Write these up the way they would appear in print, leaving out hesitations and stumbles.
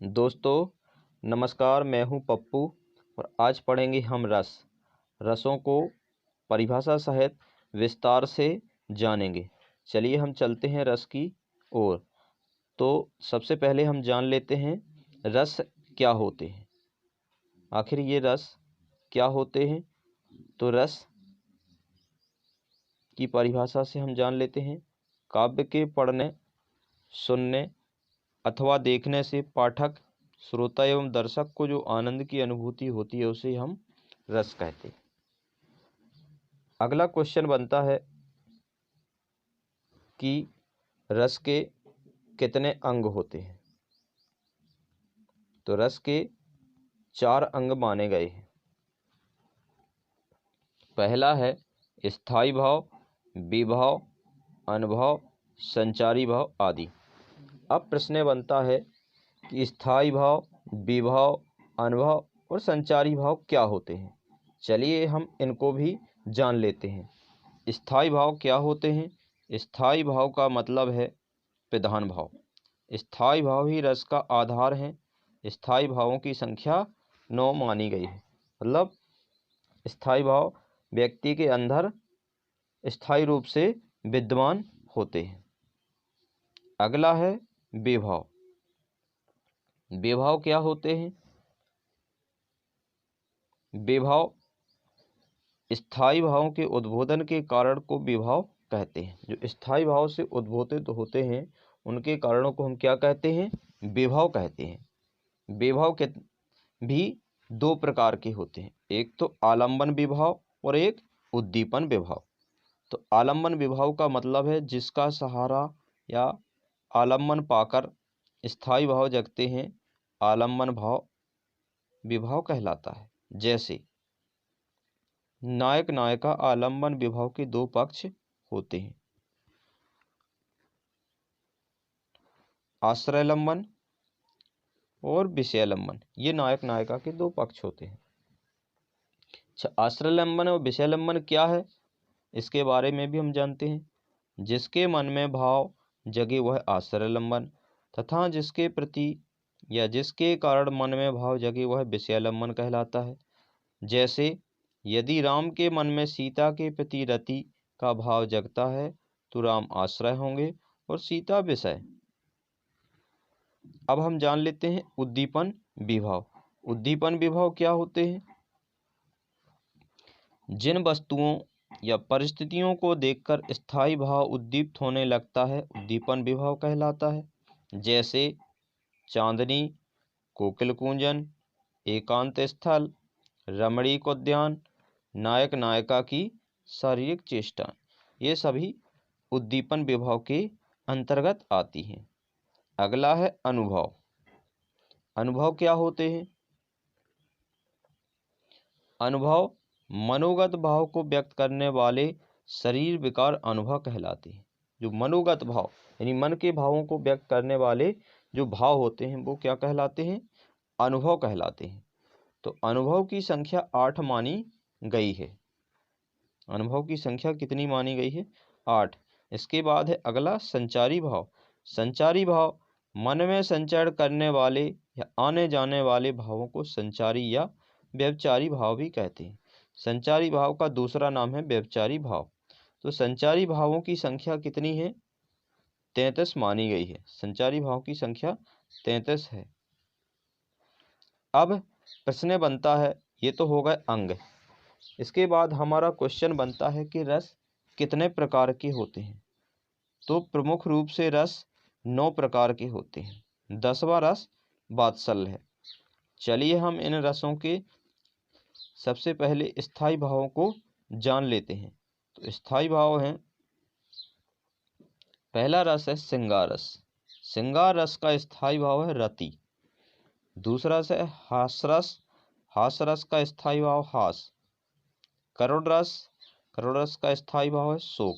दोस्तों नमस्कार, मैं हूं पप्पू और आज पढ़ेंगे हम रसों को परिभाषा सहित विस्तार से जानेंगे। चलिए हम चलते हैं रस की ओर। तो सबसे पहले हम जान लेते हैं रस क्या होते हैं। आखिर ये रस क्या होते हैं, तो रस की परिभाषा से हम जान लेते हैं। काव्य के पढ़ने, सुनने अथवा देखने से पाठक, श्रोता एवं दर्शक को जो आनंद की अनुभूति होती है उसे हम रस कहते हैं। अगला क्वेश्चन बनता है कि रस के कितने अंग होते हैं। तो रस के 4 अंग माने गए हैं। पहला है स्थायी भाव, विभाव, अनुभव, संचारी भाव आदि। अब प्रश्न बनता है कि स्थायी भाव, विभाव, अनुभव और संचारी भाव क्या होते हैं। चलिए हम इनको भी जान लेते हैं। स्थायी भाव क्या होते हैं। स्थायी भाव का मतलब है प्रधान भाव। स्थायी भाव ही रस का आधार है। स्थायी भावों की संख्या 9 मानी गई है। मतलब स्थायी भाव व्यक्ति के अंदर स्थायी रूप से विद्यमान होते हैं। अगला है विभाव। विभाव क्या होते हैं। विभाव स्थायी भावों के उद्बोधन के कारण को विभाव कहते हैं। जो स्थायी भाव से उद्बोधित होते हैं उनके कारणों को हम क्या कहते हैं, विभाव कहते हैं। विभाव के भी 2 प्रकार के होते हैं, एक तो आलंबन विभाव और एक उद्दीपन विभाव। तो आलंबन विभाव का मतलब है जिसका सहारा या आलंबन पाकर स्थायी भाव जगते हैं, आलंबन भाव विभाव कहलाता है। जैसे नायक नायिका आलंबन विभाव के 2 पक्ष होते हैं, आश्रयलंबन और विषयालंबन। ये नायक नायिका के 2 पक्ष होते हैं। अच्छा, आश्रयलंबन और विषयालंबन क्या है, इसके बारे में भी हम जानते हैं। जिसके मन में भाव जगे वह आश्रयलंबन तथा जिसके प्रति या जिसके कारण मन में भाव जगे वह विषयालंबन कहलाता है। जैसे यदि राम के मन में सीता के प्रति रति का भाव जगता है तो राम आश्रय होंगे और सीता विषय। अब हम जान लेते हैं उद्दीपन विभाव। उद्दीपन विभाव क्या होते हैं। जिन वस्तुओं या परिस्थितियों को देखकर स्थायी भाव उद्दीप्त होने लगता है उद्दीपन विभाव कहलाता है। जैसे चांदनी, कोकिल कूंजन, एकांत स्थल, रमणीक उद्यान, नायक नायिका की शारीरिक चेष्टा, ये सभी उद्दीपन विभाव के अंतर्गत आती हैं। अगला है अनुभव। अनुभव क्या होते हैं। अनुभव मनोगत भाव को व्यक्त करने वाले शरीर विकार अनुभव कहलाते हैं। जो मनोगत भाव यानी मन के भावों को व्यक्त करने वाले जो भाव होते हैं वो क्या कहलाते हैं, अनुभव कहलाते हैं। तो अनुभव की संख्या 8 मानी गई है। अनुभव की संख्या कितनी मानी गई है, 8। इसके बाद है अगला संचारी भाव। संचारी भाव मन में संचरण करने वाले या आने जाने वाले भावों को संचारी या व्यभिचारी भाव भी कहते हैं। संचारी भाव का दूसरा नाम है व्यभिचारी भाव। तो संचारी भावों की संख्या कितनी है, 33 मानी गई है। संचारी भाव की संख्या 33 है। अब प्रश्न बनता है, ये तो हो गए अंग। इसके बाद हमारा क्वेश्चन बनता है कि रस कितने प्रकार के होते हैं। तो प्रमुख रूप से रस 9 प्रकार के होते हैं। 10वां रस वात्सल्य है। चलिए हम इन रसों के सबसे पहले स्थायी भावों को जान लेते हैं। तो स्थायी भाव हैं, पहला रस है श्रृंगार रस। श्रृंगार रस का स्थायी भाव है रति। दूसरा है हास्यरस। हास्यरस का स्थायी भाव हास। करुण रस, करुण रस का स्थायी भाव है शोक।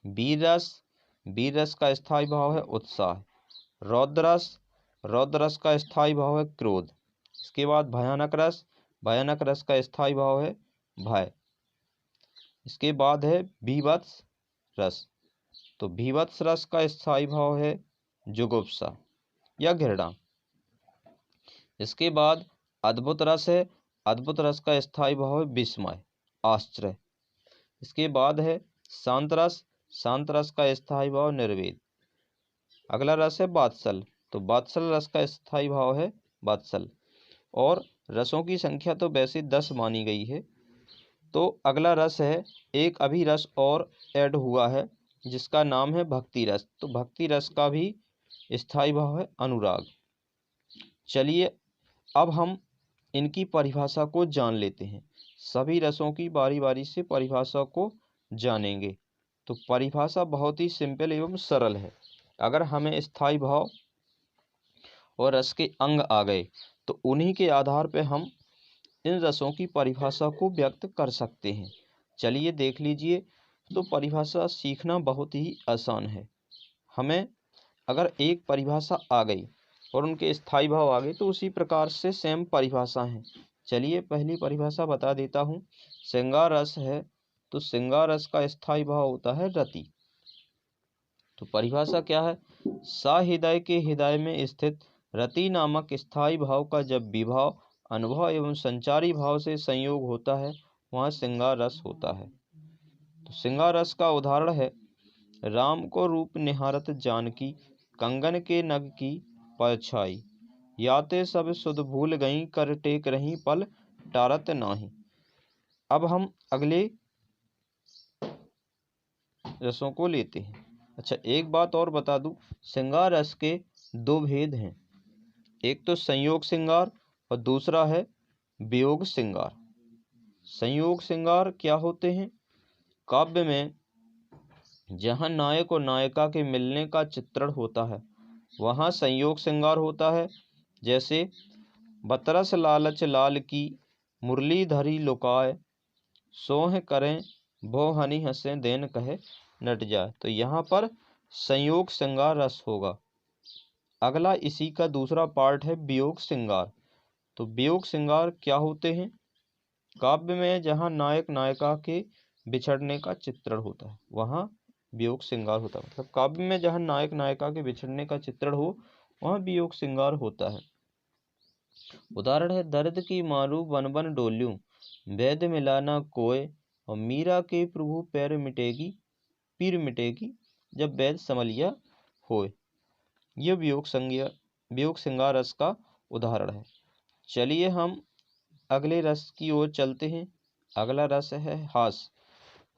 वीर रस, वीर रस का स्थायी भाव है उत्साह। रौद्र रस, रौद्र रस का स्थायी भाव है क्रोध। इसके बाद भयानक रस, भयानक रस का स्थायी भाव है भय। इसके बाद है भीभत्स रस। तो भीभत्स रस का स्थायी भाव है जुगुप्सा या घृणा। इसके बाद अद्भुत रस है, अद्भुत रस का स्थायी भाव है विस्मय, आश्चर्य। इसके बाद है शांत रस, शांत रस का स्थायी भाव निर्वेद। अगला रस है वात्सल, तो वात्सल रस का स्थायी भाव है वात्सल। और रसों की संख्या तो वैसे 10 मानी गई है। तो अगला रस है, एक अभी रस और ऐड हुआ है जिसका नाम है भक्ति रस। तो भक्ति रस का भी स्थायी भाव है अनुराग। चलिए अब हम इनकी परिभाषा को जान लेते हैं। सभी रसों की बारी बारी से परिभाषा को जानेंगे। तो परिभाषा बहुत ही सिंपल एवं सरल है। अगर हमें स्थायी भाव और रस के अंग आ गए तो उन्हीं के आधार पर हम इन रसों की परिभाषा को व्यक्त कर सकते हैं। चलिए देख लीजिए। तो परिभाषा सीखना बहुत ही आसान है। हमें अगर एक परिभाषा आ गई और उनके स्थायी भाव आ गए तो उसी प्रकार से सेम परिभाषा है। चलिए पहली परिभाषा बता देता हूँ। श्रृंगार रस है तो श्रृंगार रस का स्थायी भाव होता है रति। तो परिभाषा क्या है? सहृदय के हृदय में स्थित रति नामक स्थायी भाव का जब विभाव, अनुभव एवं संचारी भाव से संयोग होता है वहाँ श्रृंगार रस होता है। तो श्रृंगार रस का उदाहरण है, राम को रूप निहारत जानकी, कंगन के नग की परछाई, याते सब सुध भूल गई, कर टेक रही पल टारत नाही। अब हम अगले रसों को लेते हैं। अच्छा, एक बात और बता दूं, श्रृंगार रस के दो भेद हैं। एक तो संयोग श्रृंगार और दूसरा है वियोग श्रृंगार। संयोग श्रृंगार क्या होते हैं? काव्य में जहाँ नायक और नायिका के मिलने का चित्रण होता है वहाँ संयोग श्रृंगार होता है। जैसे बतरस लालच लाल की, मुरली धरी लुकाए, सोह करें भो हनि हंसे देन कहे नट जाए। तो यहाँ पर संयोग श्रृंगार रस होगा। अगला इसी का दूसरा पार्ट है वियोग श्रृंगार। तो वियोग श्रृंगार क्या होते हैं? काव्य में जहाँ नायक नायिका के बिछड़ने का चित्रण होता है वहाँ वियोग श्रृंगार होता है। मतलब काव्य में जहाँ नायक नायिका के बिछड़ने का चित्रण हो वहाँ वियोग श्रृंगार होता है। उदाहरण है, दर्द की मारू बन बन डोल्यूं, वैद्य मिलाना कोय, और मीरा के प्रभु पैर मिटेगी पीर मिटेगी, जब वैद्य समलिया होए। यह वियोग श्रृंगार रस का उदाहरण है। चलिए हम अगले रस की ओर चलते हैं। अगला रस है हास।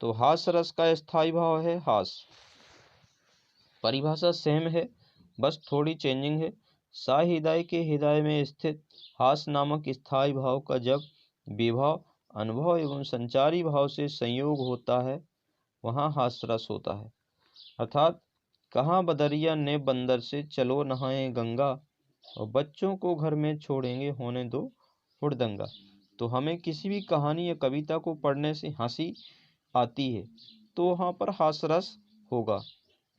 तो हास रस का स्थायी भाव है हास। परिभाषा सेम है, बस थोड़ी चेंजिंग है। सहृदय के हृदय में स्थित हास नामक स्थायी भाव का जब विभाव, अनुभव एवं संचारी भाव से संयोग होता है वहाँ हास रस होता है। अर्थात कहाँ बदरिया ने बंदर से, चलो नहाए गंगा, और बच्चों को घर में छोड़ेंगे होने दो हुड़दंगा। तो हमें किसी भी कहानी या कविता को पढ़ने से हंसी आती है तो वहाँ पर हास रस होगा।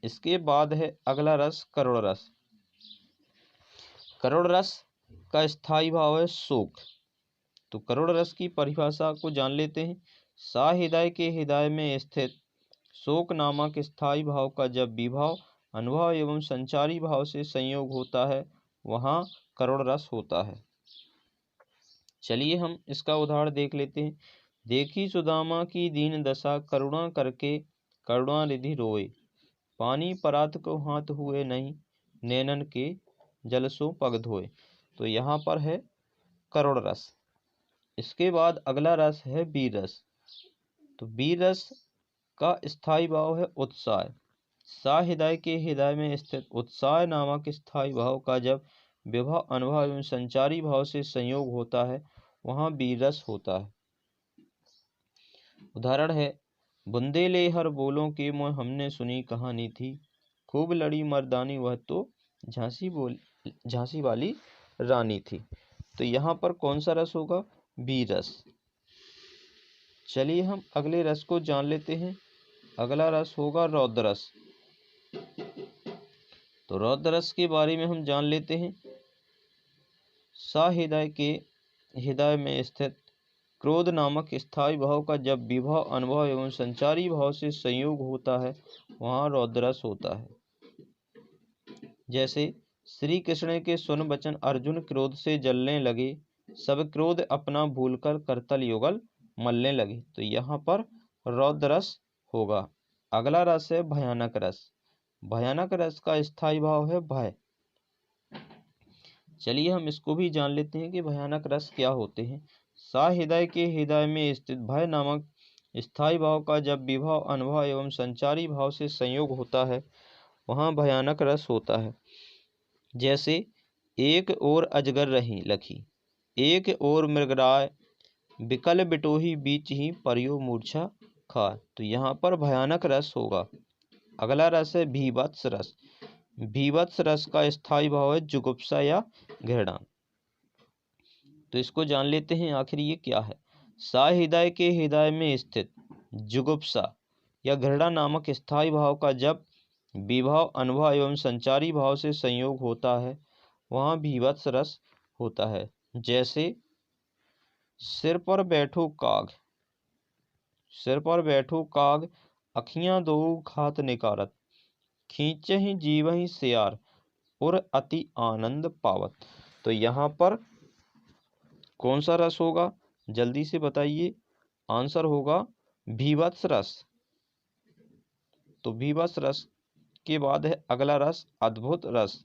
इसके बाद है अगला रस करुण रस। करुण रस का स्थायी भाव है शोक। तो करुण रस की परिभाषा को जान लेते हैं। सहृदय के हृदय में स्थित शोक नामक स्थायी भाव का जब विभाव, अनुभव एवं संचारी भाव से संयोग होता है वहाँ करुण रस होता है। चलिए हम इसका उदाहरण देख लेते हैं। देखी सुदामा की दीन दशा, करुणा करके करुणा रिधि रोए, पानी परात को हाथ हुए नहीं, नैनन के जल सो पग धोए। तो यहाँ पर है करुण रस। इसके बाद अगला रस है वीर रस। तो वीर रस का स्थायी भाव है उत्साह। सहृदय के हृदय में स्थित उत्साह नामक स्थायी भाव का जब विभव, अनुभव एवं संचारी भाव से संयोग होता है वहाँ वीर रस होता है। उदाहरण है, बुंदेले हर बोलों के मोह हमने सुनी कहानी थी, खूब लड़ी मर्दानी वह तो झांसी वाली रानी थी। तो यहाँ पर कौन सा रस होगा? वीर रस। चलिए हम अगले रस को जान लेते हैं। अगला रस होगा रौद्र रस। तो रौद्र रस के बारे में हम जान लेते हैं। सहृदय के हृदय में स्थित क्रोध नामक स्थायी भाव का जब विभव, अनुभव एवं संचारी भाव से संयोग होता है वहाँ रौद्र रस होता है। जैसे श्री कृष्ण के सुन वचन अर्जुन क्रोध से जलने लगे, सब क्रोध अपना भूलकर करतल युगल मलने लगे। तो यहाँ पर रौद्र रस होगा। अगला रस है भयानक रस। भयानक रस का स्थायी भाव है भय। चलिए हम इसको भी जान लेते हैं कि भयानक रस क्या होते हैं। सा हृदय के हृदय में स्थित भय नामक स्थायी भाव का जब विभाव, अनुभव एवं संचारी भाव से संयोग होता है, वहाँ भयानक रस होता है। जैसे एक ओर अजगर रही लखी, एक ओर मृगराय, बिकल बिटोही बीच ही परियो मूर्छा खाए। तो यहाँ पर भयानक रस होगा। अगला रस है भीभत्स रस। भीभत्स रस का स्थायी भाव है जुगुप्सा या घृणा। तो इसको जान लेते हैं आखिर ये क्या है। सा हृदय के हृदय में स्थित जुगुप्सा या घृणा नामक स्थायी भाव का जब विभाव, अनुभव एवं संचारी भाव से संयोग होता है, वहाँ भीभत्स रस होता है। जैसे सिर पर बैठो काग, सिर पर बैठो काग, अखियां दो खात निकारत, खींचे ही जीवहि सियार, और अति आनंद पावत। तो यहाँ पर कौन सा रस होगा, जल्दी से बताइए। आंसर होगा भीभत्स रस। तो भीभत्स रस के बाद है अगला रस अद्भुत रस।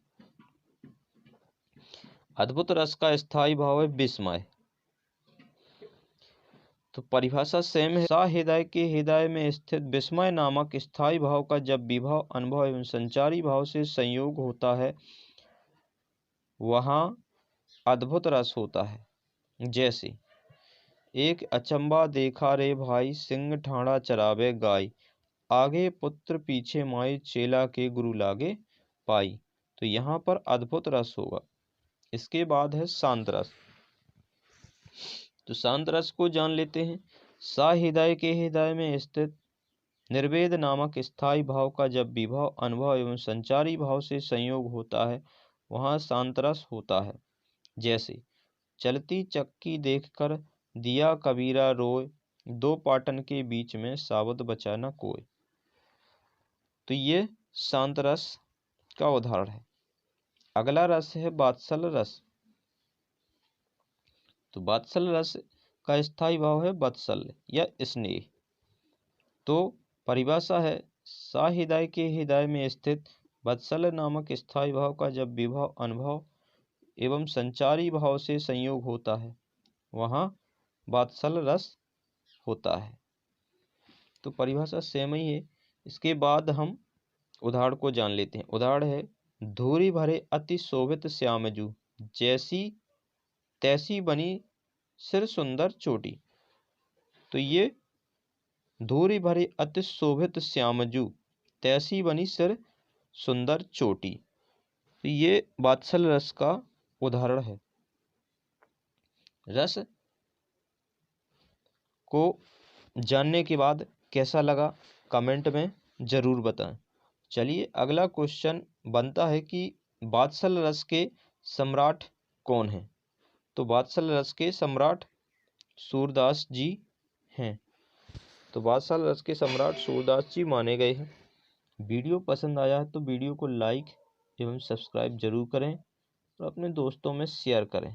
अद्भुत रस का स्थायी भाव है विस्मय। तो परिभाषा सेम है। सा हृदय के हृदय में स्थित विस्मय नामक स्थायी भाव का जब विभाव, अनुभव एवं संचारी भाव से संयोग होता है, वहाँ अद्भुत रस होता है। जैसे एक अचंबा देखा रे भाई, सिंह ठाड़ा चरावे गाय, आगे पुत्र पीछे माई, चेला के गुरु लागे पाई। तो यहाँ पर अद्भुत रस होगा। इसके बाद है शांत रस। तो शांत रस को जान लेते हैं। सा हृदय के हृदय में स्थित निर्वेद नामक स्थायी भाव का जब विभाव, अनुभव एवं संचारी भाव से संयोग होता है, वहाँ शांत रस होता है। जैसे चलती चक्की देखकर दिया कबीरा रोय, दो पाटन के बीच में सावध बचा न कोय। तो ये शांत रस का उदाहरण है। अगला रस है वात्सल रस। तो वात्सल रस का स्थायी भाव है वात्सल्य या स्नेह। तो परिभाषा है सा हृदय के हृदय में स्थित वात्सल्य नामक स्थायी भाव का जब विभाव, अनुभव एवं संचारी भाव से संयोग होता है, वहाँ वात्सल्य रस होता है। तो परिभाषा सेम ही है। इसके बाद हम उदाहरण को जान लेते हैं। उदाहरण है धूरी भरे अति शोभित श्यामजू, जैसी तैसी बनी सिर सुंदर चोटी। तो ये धूरी भरी अति शोभित श्यामजू, तैसी बनी सिर सुंदर चोटी। तो ये वात्सल्य रस का उदाहरण है। रस को जानने के बाद कैसा लगा कमेंट में जरूर बताएं। चलिए अगला क्वेश्चन बनता है कि वात्सल्य रस के सम्राट कौन हैं। तो वात्सल्य रस के सम्राट सूरदास जी हैं। तो वात्सल्य रस के सम्राट सूरदास जी माने गए हैं। वीडियो पसंद आया है तो वीडियो को लाइक एवं सब्सक्राइब जरूर करें और अपने दोस्तों में शेयर करें।